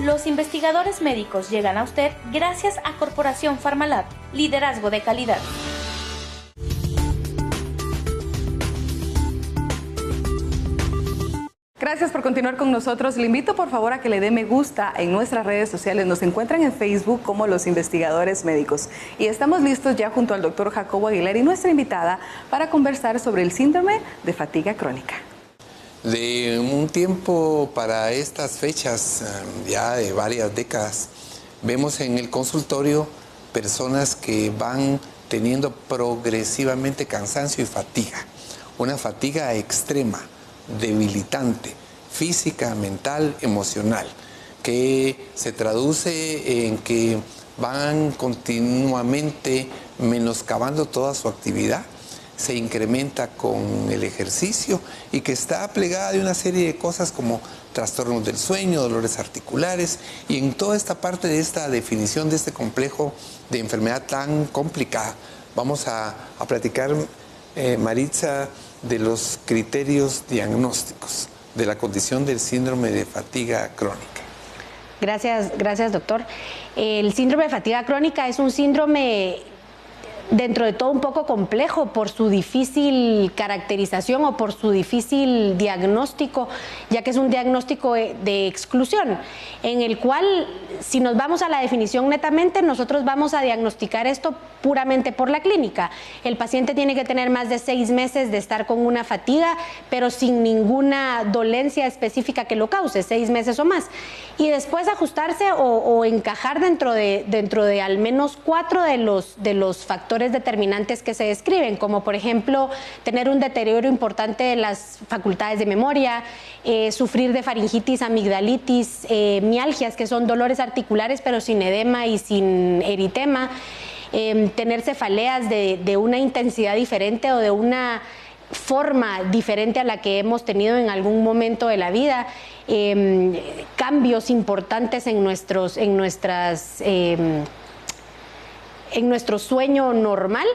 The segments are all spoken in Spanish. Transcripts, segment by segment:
Los investigadores médicos llegan a usted gracias a Corporación Pharmalab, liderazgo de calidad. Gracias por continuar con nosotros. Le invito por favor a que le dé me gusta en nuestras redes sociales. Nos encuentran en Facebook como Los Investigadores Médicos. Y estamos listos ya junto al doctor Jacobo Aguilar y nuestra invitada para conversar sobre el síndrome de fatiga crónica. De un tiempo para estas fechas, ya de varias décadas, vemos en el consultorio personas que van teniendo progresivamente cansancio y fatiga. Una fatiga extrema, debilitante, física, mental, emocional, que se traduce en que van continuamente menoscabando toda su actividad, se incrementa con el ejercicio y que está plegada de una serie de cosas como trastornos del sueño, dolores articulares, y en toda esta parte de esta definición de este complejo de enfermedad tan complicada vamos a platicar, Maritza, de los criterios diagnósticos de la condición del síndrome de fatiga crónica. Gracias, doctor. El síndrome de fatiga crónica es un síndrome dentro de todo un poco complejo por su difícil caracterización o por su difícil diagnóstico, ya que es un diagnóstico de exclusión, en el cual, si nos vamos a la definición netamente, nosotros vamos a diagnosticar esto puramente por la clínica. El paciente tiene que tener más de 6 meses de estar con una fatiga, pero sin ninguna dolencia específica que lo cause, 6 meses o más. Y después ajustarse o encajar dentro de al menos 4 de los factores determinantes que se describen, como por ejemplo tener un deterioro importante de las facultades de memoria, sufrir de faringitis, amigdalitis, mialgias, que son dolores articulares pero sin edema y sin eritema, tener cefaleas de una intensidad diferente o de una forma diferente a la que hemos tenido en algún momento de la vida, cambios importantes en nuestro sueño normal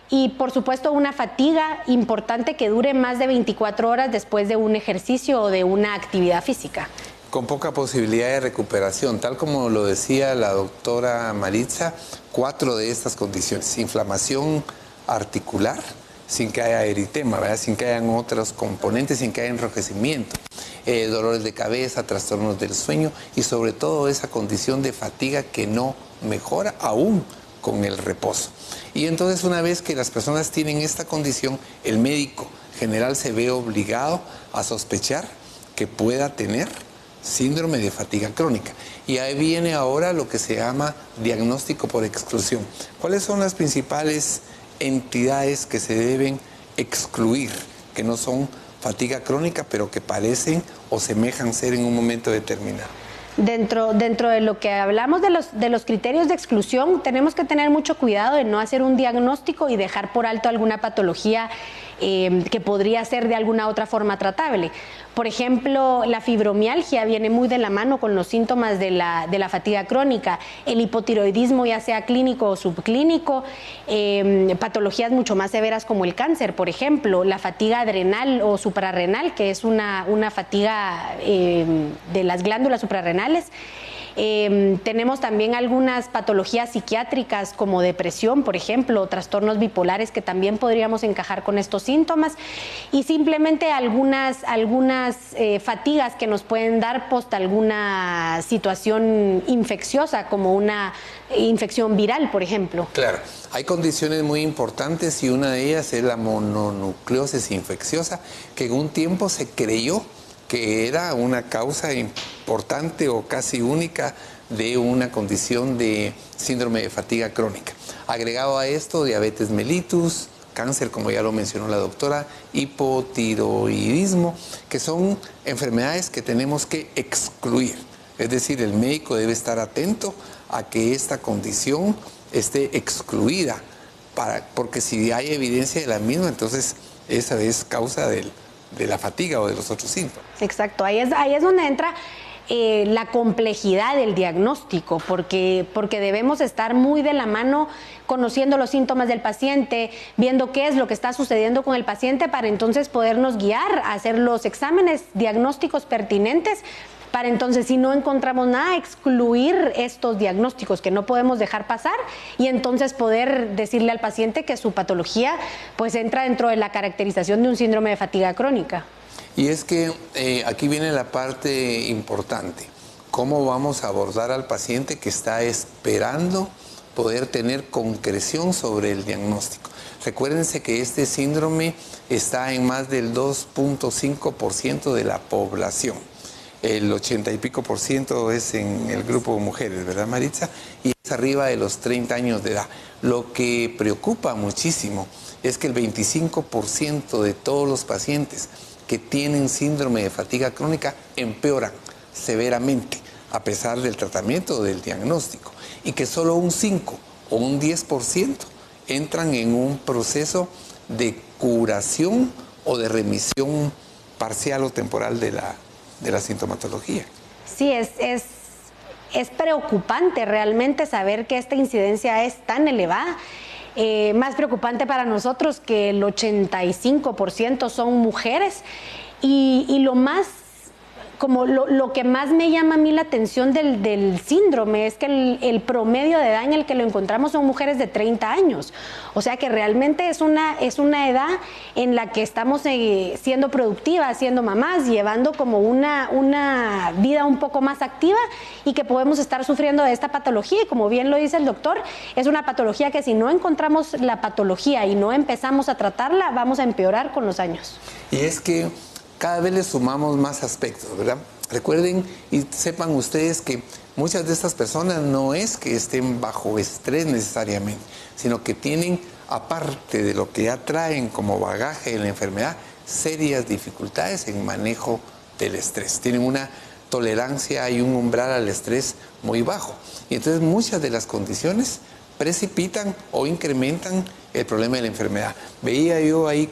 y por supuesto una fatiga importante que dure más de 24 horas después de un ejercicio o de una actividad física. Con poca posibilidad de recuperación, tal como lo decía la doctora Maritza, 4 de estas condiciones: inflamación articular, sin que haya eritema, ¿verdad? Sin que hayan otros componentes, sin que haya enrojecimiento, dolores de cabeza, trastornos del sueño y sobre todo esa condición de fatiga que no mejora aún con el reposo. Y entonces, una vez que las personas tienen esta condición, el médico general se ve obligado a sospechar que pueda tener síndrome de fatiga crónica. Y ahí viene ahora lo que se llama diagnóstico por exclusión. ¿Cuáles son las principales entidades que se deben excluir, que no son fatiga crónica, pero que parecen o semejan ser en un momento determinado? Dentro de lo que hablamos de los criterios de exclusión, tenemos que tener mucho cuidado de no hacer un diagnóstico y dejar por alto alguna patología que podría ser de alguna otra forma tratable. Por ejemplo, la fibromialgia viene muy de la mano con los síntomas de la fatiga crónica, el hipotiroidismo, ya sea clínico o subclínico, patologías mucho más severas como el cáncer, por ejemplo, la fatiga adrenal o suprarrenal, que es una fatiga de las glándulas suprarrenales. Tenemos también algunas patologías psiquiátricas como depresión, por ejemplo, trastornos bipolares que también podríamos encajar con estos síntomas, y simplemente algunas fatigas que nos pueden dar post alguna situación infecciosa como una infección viral, por ejemplo. Claro, hay condiciones muy importantes y una de ellas es la mononucleosis infecciosa, que en un tiempo se creyó que era una causa importante o casi única de una condición de síndrome de fatiga crónica. Agregado a esto, diabetes mellitus, cáncer, como ya lo mencionó la doctora, hipotiroidismo, que son enfermedades que tenemos que excluir. Es decir, el médico debe estar atento a que esta condición esté excluida, porque si hay evidencia de la misma, entonces esa es causa de la fatiga o de los otros síntomas. Exacto, ahí es donde entra la complejidad del diagnóstico, porque debemos estar muy de la mano conociendo los síntomas del paciente, viendo qué es lo que está sucediendo con el paciente para entonces podernos guiar a hacer los exámenes diagnósticos pertinentes para entonces, si no encontramos nada, excluir estos diagnósticos que no podemos dejar pasar y entonces poder decirle al paciente que su patología pues entra dentro de la caracterización de un síndrome de fatiga crónica. Y es que aquí viene la parte importante. ¿Cómo vamos a abordar al paciente que está esperando poder tener concreción sobre el diagnóstico? Recuérdense que este síndrome está en más del 2.5% de la población. El 80 y pico por ciento es en el grupo de mujeres, ¿verdad, Maritza? Y es arriba de los 30 años de edad. Lo que preocupa muchísimo es que el 25% de todos los pacientes que tienen síndrome de fatiga crónica empeoran severamente a pesar del tratamiento, del diagnóstico, y que solo un 5 o un 10% entran en un proceso de curación o de remisión parcial o temporal de la sintomatología. Sí, es preocupante realmente saber que esta incidencia es tan elevada. Más preocupante para nosotros que el 85% son mujeres y lo más, como lo que más me llama a mí la atención del síndrome es que el promedio de edad en el que lo encontramos son mujeres de 30 años. O sea que realmente es una edad en la que estamos siendo productivas, siendo mamás, llevando como una vida un poco más activa y que podemos estar sufriendo de esta patología. Y como bien lo dice el doctor, es una patología que si no encontramos la patología y no empezamos a tratarla, vamos a empeorar con los años. Y es que cada vez le sumamos más aspectos, ¿verdad? Recuerden y sepan ustedes que muchas de estas personas no es que estén bajo estrés necesariamente, sino que tienen, aparte de lo que ya traen como bagaje de la enfermedad, serias dificultades en manejo del estrés. Tienen una tolerancia y un umbral al estrés muy bajo. Y entonces muchas de las condiciones precipitan o incrementan el problema de la enfermedad. Veía yo ahí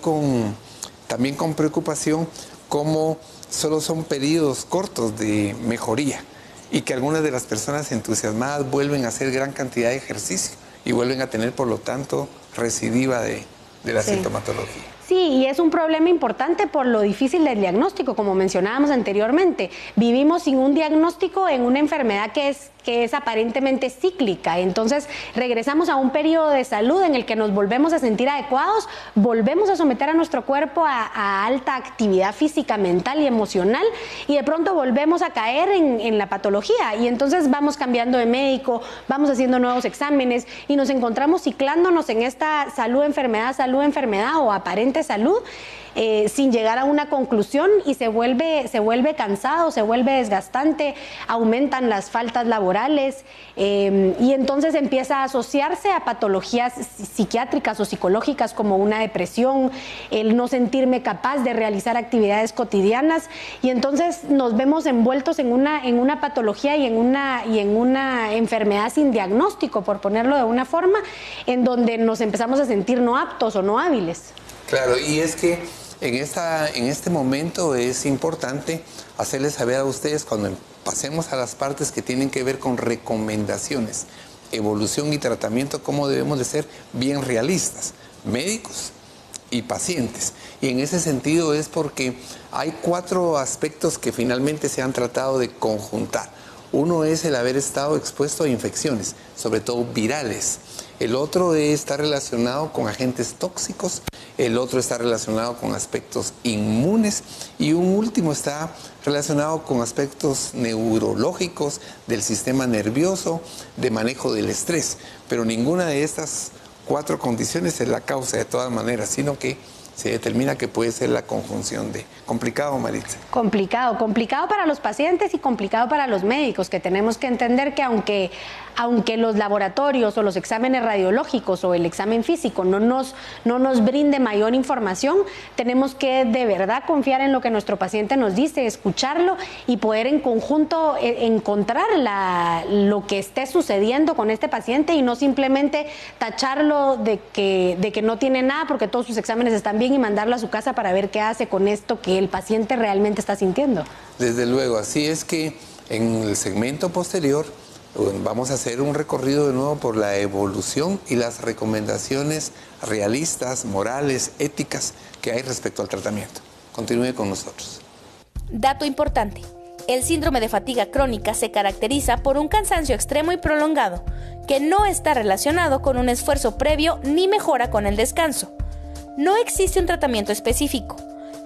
también con preocupación cómo solo son periodos cortos de mejoría y que algunas de las personas entusiasmadas vuelven a hacer gran cantidad de ejercicio y vuelven a tener, por lo tanto, recidiva de la sintomatología. Sí, y es un problema importante por lo difícil del diagnóstico, como mencionábamos anteriormente. Vivimos sin un diagnóstico en una enfermedad que es aparentemente cíclica. Entonces, regresamos a un periodo de salud en el que nos volvemos a sentir adecuados, volvemos a someter a nuestro cuerpo a alta actividad física, mental y emocional, y de pronto volvemos a caer en la patología. Y entonces vamos cambiando de médico, vamos haciendo nuevos exámenes y nos encontramos ciclándonos en esta salud-enfermedad o aparente salud, sin llegar a una conclusión, y se vuelve cansado, se vuelve desgastante, aumentan las faltas laborales y entonces empieza a asociarse a patologías psiquiátricas o psicológicas como una depresión, el no sentirme capaz de realizar actividades cotidianas, y entonces nos vemos envueltos en una patología y en una enfermedad sin diagnóstico, por ponerlo de una forma, en donde nos empezamos a sentir no aptos o no hábiles. Claro, y es que en este momento es importante hacerles saber a ustedes, cuando pasemos a las partes que tienen que ver con recomendaciones, evolución y tratamiento, cómo debemos de ser bien realistas, médicos y pacientes. Y en ese sentido es porque hay 4 aspectos que finalmente se han tratado de conjuntar. Uno es el haber estado expuesto a infecciones, sobre todo virales. El otro está relacionado con agentes tóxicos, el otro está relacionado con aspectos inmunes y un último está relacionado con aspectos neurológicos del sistema nervioso, de manejo del estrés. Pero ninguna de estas 4 condiciones es la causa de todas maneras, sino que se determina que puede ser la conjunción de... ¿Complicado, Maritza? Complicado para los pacientes y complicado para los médicos, que tenemos que entender que aunque los laboratorios o los exámenes radiológicos o el examen físico no nos brinde mayor información, tenemos que de verdad confiar en lo que nuestro paciente nos dice, escucharlo y poder en conjunto encontrar lo que esté sucediendo con este paciente, y no simplemente tacharlo de que no tiene nada porque todos sus exámenes están bien, y mandarlo a su casa para ver qué hace con esto que el paciente realmente está sintiendo. Desde luego, así es que en el segmento posterior vamos a hacer un recorrido de nuevo por la evolución y las recomendaciones realistas, morales, éticas que hay respecto al tratamiento. Continúe con nosotros. Dato importante. El síndrome de fatiga crónica se caracteriza por un cansancio extremo y prolongado, que no está relacionado con un esfuerzo previo ni mejora con el descanso. No existe un tratamiento específico.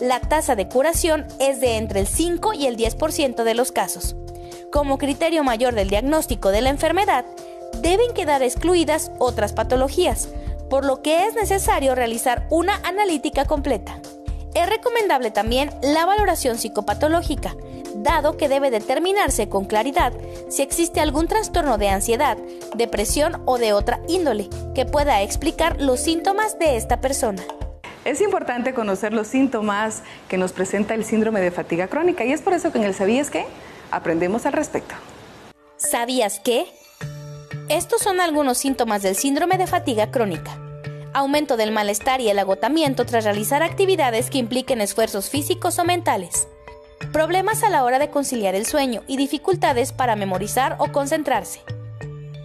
La tasa de curación es de entre el 5 y el 10% de los casos. Como criterio mayor del diagnóstico de la enfermedad, deben quedar excluidas otras patologías, por lo que es necesario realizar una analítica completa. Es recomendable también la valoración psicopatológica, dado que debe determinarse con claridad si existe algún trastorno de ansiedad, depresión o de otra índole que pueda explicar los síntomas de esta persona. Es importante conocer los síntomas que nos presenta el síndrome de fatiga crónica y es por eso que en el ¿Sabías qué? Aprendemos al respecto. ¿Sabías qué? Estos son algunos síntomas del síndrome de fatiga crónica. Aumento del malestar y el agotamiento tras realizar actividades que impliquen esfuerzos físicos o mentales. Problemas a la hora de conciliar el sueño y dificultades para memorizar o concentrarse.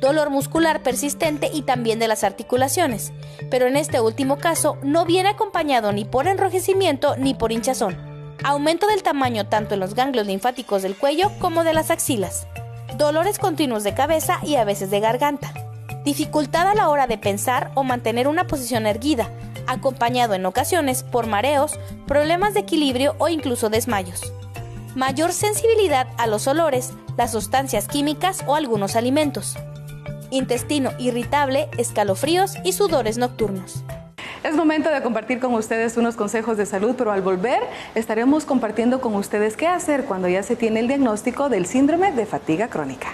Dolor muscular persistente y también de las articulaciones, pero en este último caso no viene acompañado ni por enrojecimiento ni por hinchazón. Aumento del tamaño tanto en los ganglios linfáticos del cuello como de las axilas. Dolores continuos de cabeza y a veces de garganta. Dificultad a la hora de pensar o mantener una posición erguida, acompañado en ocasiones por mareos, problemas de equilibrio o incluso desmayos. Mayor sensibilidad a los olores, las sustancias químicas o algunos alimentos. Intestino irritable, escalofríos y sudores nocturnos. Es momento de compartir con ustedes unos consejos de salud, pero al volver estaremos compartiendo con ustedes qué hacer cuando ya se tiene el diagnóstico del síndrome de fatiga crónica.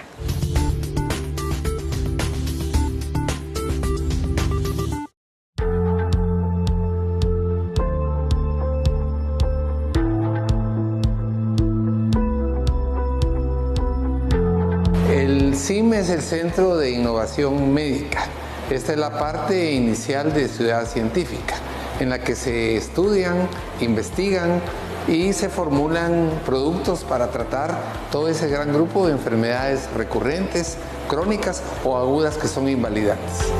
El CIM es el Centro de Innovación Médica. Esta es la parte inicial de Ciudad Científica, en la que se estudian, investigan y se formulan productos para tratar todo ese gran grupo de enfermedades recurrentes, crónicas o agudas que son invalidantes.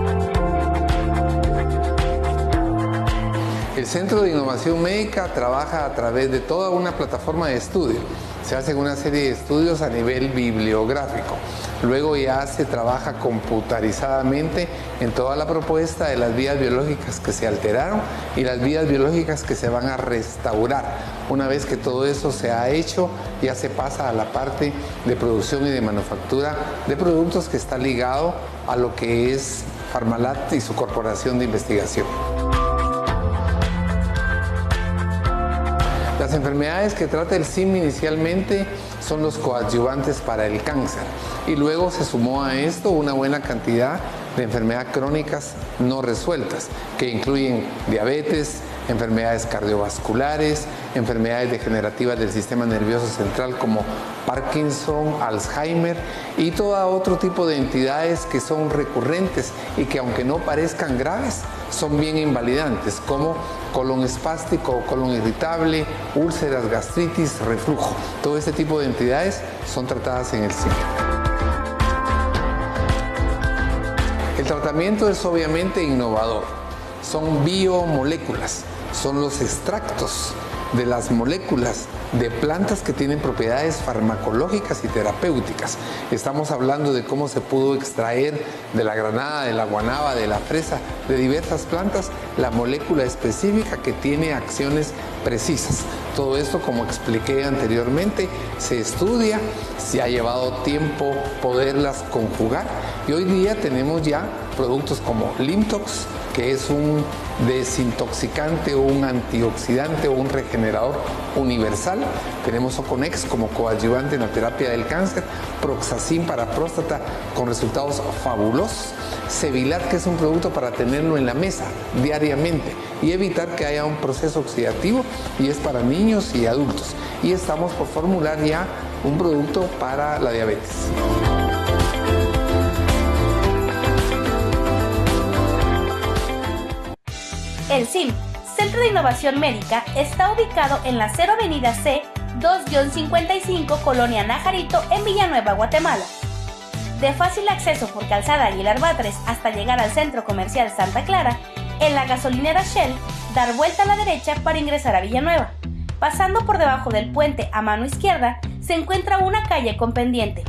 El Centro de Innovación Médica trabaja a través de toda una plataforma de estudio. Se hacen una serie de estudios a nivel bibliográfico. Luego ya se trabaja computarizadamente en toda la propuesta de las vías biológicas que se alteraron y las vías biológicas que se van a restaurar. Una vez que todo eso se ha hecho, ya se pasa a la parte de producción y de manufactura de productos que está ligado a lo que es Farmalat y su corporación de investigación. Las enfermedades que trata el CIM inicialmente son los coadyuvantes para el cáncer y luego se sumó a esto una buena cantidad de enfermedades crónicas no resueltas que incluyen diabetes, enfermedades cardiovasculares, enfermedades degenerativas del sistema nervioso central como Parkinson, Alzheimer y todo otro tipo de entidades que son recurrentes y que aunque no parezcan graves, son bien invalidantes como colon espástico o colon irritable, úlceras, gastritis, reflujo. Todo este tipo de entidades son tratadas en el CIM. El tratamiento es obviamente innovador. Son biomoléculas, son los extractos de las moléculas de plantas que tienen propiedades farmacológicas y terapéuticas. Estamos hablando de cómo se pudo extraer de la granada, de la guanábana, de la fresa, de diversas plantas, la molécula específica que tiene acciones precisas. Todo esto, como expliqué anteriormente, se estudia, se ha llevado tiempo poderlas conjugar y hoy día tenemos ya productos como Limtox, que es un desintoxicante o un antioxidante o un regenerador universal. Tenemos Oconex como coadyuvante en la terapia del cáncer, Proxazin para próstata con resultados fabulosos, Sevilat, que es un producto para tenerlo en la mesa diariamente y evitar que haya un proceso oxidativo, y es para niños y adultos. Y estamos por formular ya un producto para la diabetes. El CIM, Centro de Innovación Médica, está ubicado en la 0 Avenida C, 2-55, Colonia Najarito, en Villanueva, Guatemala. De fácil acceso por Calzada Aguilar Batres hasta llegar al Centro Comercial Santa Clara, en la gasolinera Shell, dar vuelta a la derecha para ingresar a Villanueva. Pasando por debajo del puente a mano izquierda, se encuentra una calle con pendiente.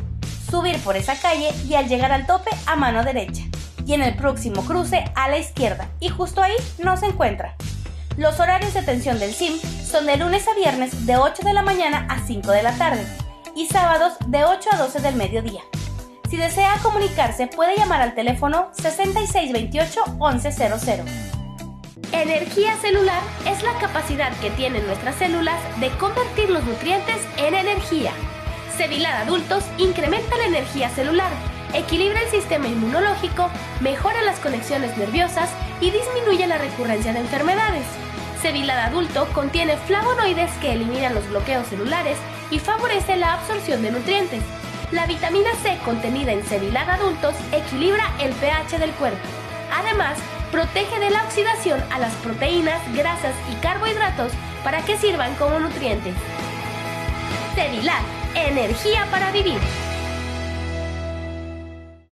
Subir por esa calle y al llegar al tope a mano derecha. Y en el próximo cruce a la izquierda, y justo ahí nos encuentra. Los horarios de atención del SIM son de lunes a viernes de 8 de la mañana a 5 de la tarde y sábados de 8 a 12 del mediodía. Si desea comunicarse, puede llamar al teléfono 6628-1100. Energía celular es la capacidad que tienen nuestras células de convertir los nutrientes en energía. Cevilar Adultos incrementa la energía celular, equilibra el sistema inmunológico, mejora las conexiones nerviosas y disminuye la recurrencia de enfermedades. Cevilar Adulto contiene flavonoides que eliminan los bloqueos celulares y favorece la absorción de nutrientes. La vitamina C contenida en Cevilar Adultos equilibra el pH del cuerpo. Además, protege de la oxidación a las proteínas, grasas y carbohidratos para que sirvan como nutrientes. Cevilar, energía para vivir.